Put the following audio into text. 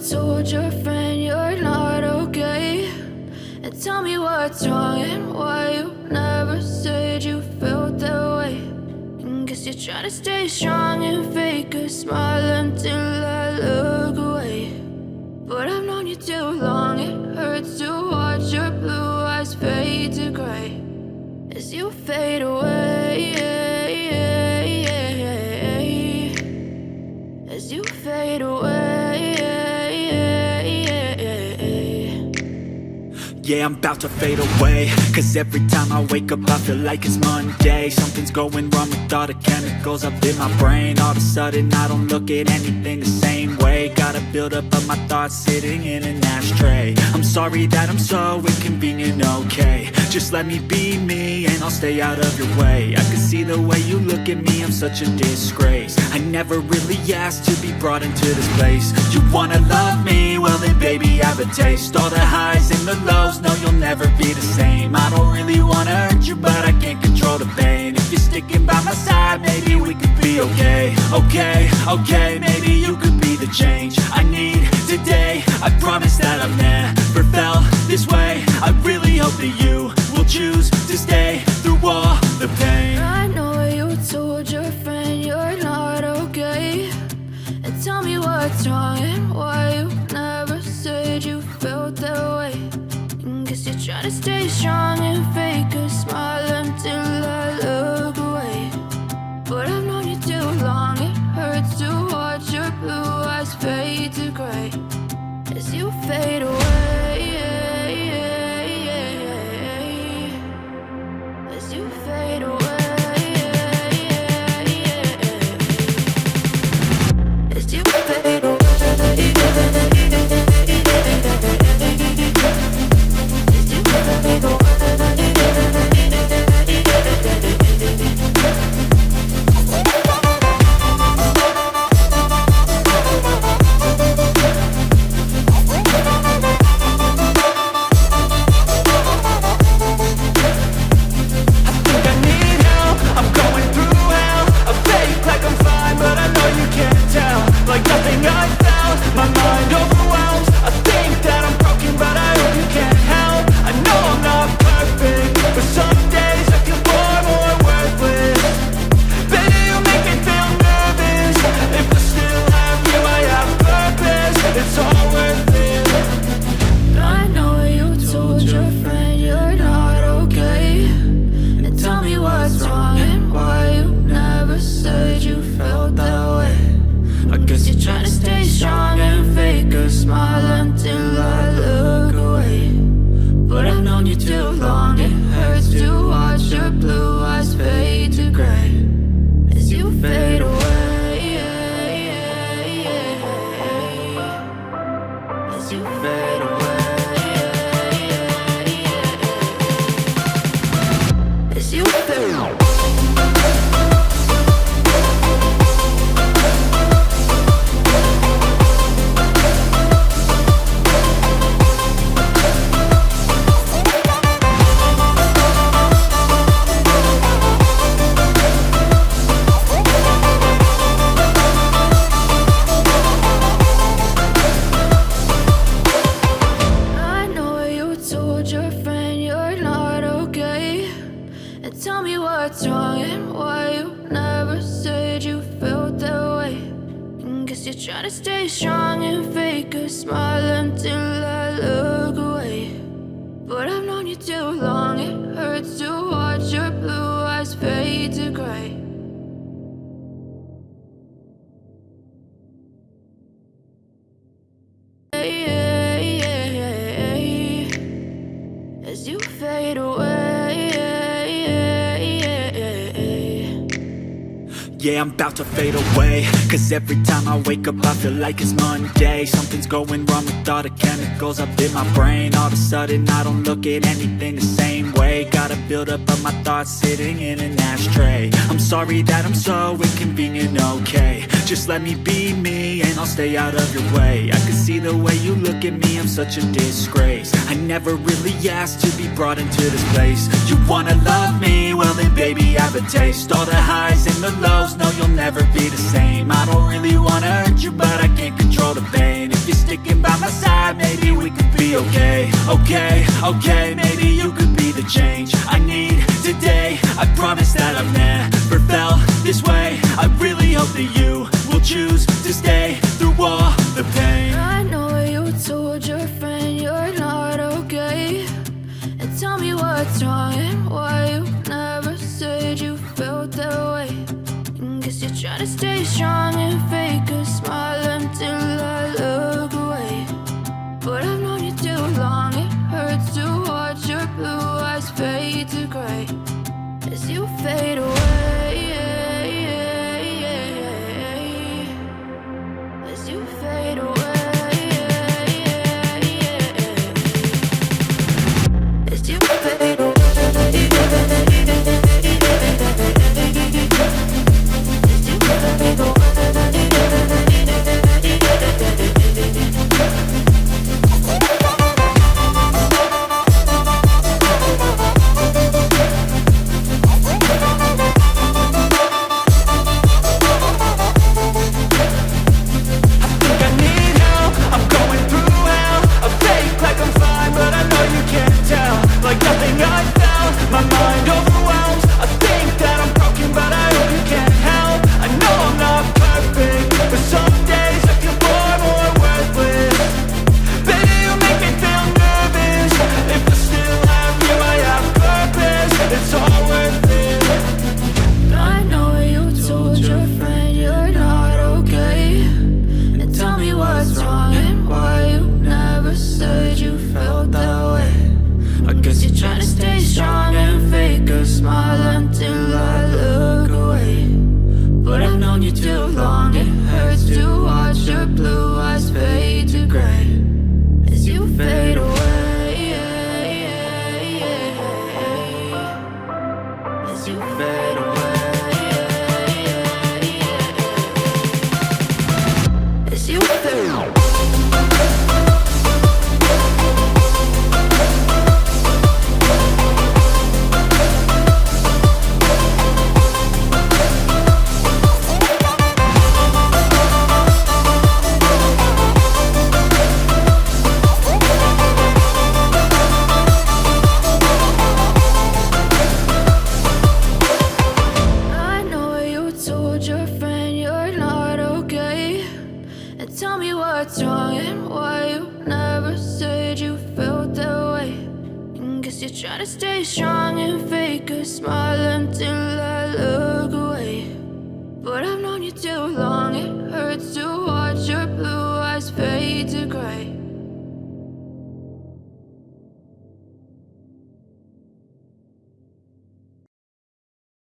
told your friend you're not okay? And tell me what's wrong and why you never said you felt that way. And guess you're trying to stay strong and fake a smile until I look away. But I've known you too long, it hurts to watch your blue eyes fade to gray as you fade away, as you fade away. Yeah, I'm about to fade away, cause every time I wake up I feel like it's Monday. Something's going wrong with all the chemicals up in my brain. All of a sudden I don't look at anything the same way. Got a buildup of my thoughts sitting in an ashtray. I'm sorry that I'm so inconvenient, okay? Just let me be me and I'll stay out of your way. I can see the way you look at me, I'm such a disgrace. I never really asked to be brought into this place. You wanna love me? Well then baby have a taste. All the highs and the lows, no you'll never be the same. I don't really wanna hurt you but I can't control the pain. If you're sticking by my side maybe we could be okay. Okay, maybe you could be the change I need today. I promise that I've never felt this way. I really hope that you will choose to stay through all the pain. I know you told your friend you're not okay. And tell me what's wrong and why you never said you felt that way. And guess you're trying to stay strong and fake a smile until I look away. But I've known you too long, it hurts to watch your blue eyes fade to gray as you fade away, as you fade away, as you fade away. As you fade away. Yeah, I'm about to fade away, cause every time I wake up I feel like it's Monday. Something's going wrong with all the chemicals up in my brain. All of a sudden I don't look at anything the same way. Got a buildup of my thoughts sitting in an ashtray. I'm sorry that I'm so inconvenient, okay? Just let me be me and I'll stay out of your way. I can see the way you look at me, I'm such a disgrace. I never really asked to be brought into this place. You wanna love me? Well then baby have a taste. All the highs and the lows, no you'll never be the same. I don't really wanna hurt you but I can't control the pain. If you're sticking be okay, okay, okay. Maybe you could be the change I need today. I promise that I've never felt this way. I really hope that you will choose to stay through all the pain. I know you told your friend you're not okay, and tell me what's wrong and why you never said you felt that way. And guess you're trying to stay strong and fake a smile until I look away. But I've known you too long, it hurts to watch your blue eyes fade to gray as you fade away, as you fade away, as you fade away, as you fade away. Try to stay strong and fake a smile until I look away. But I've known you too long, it hurts to watch your blue eyes fade to gray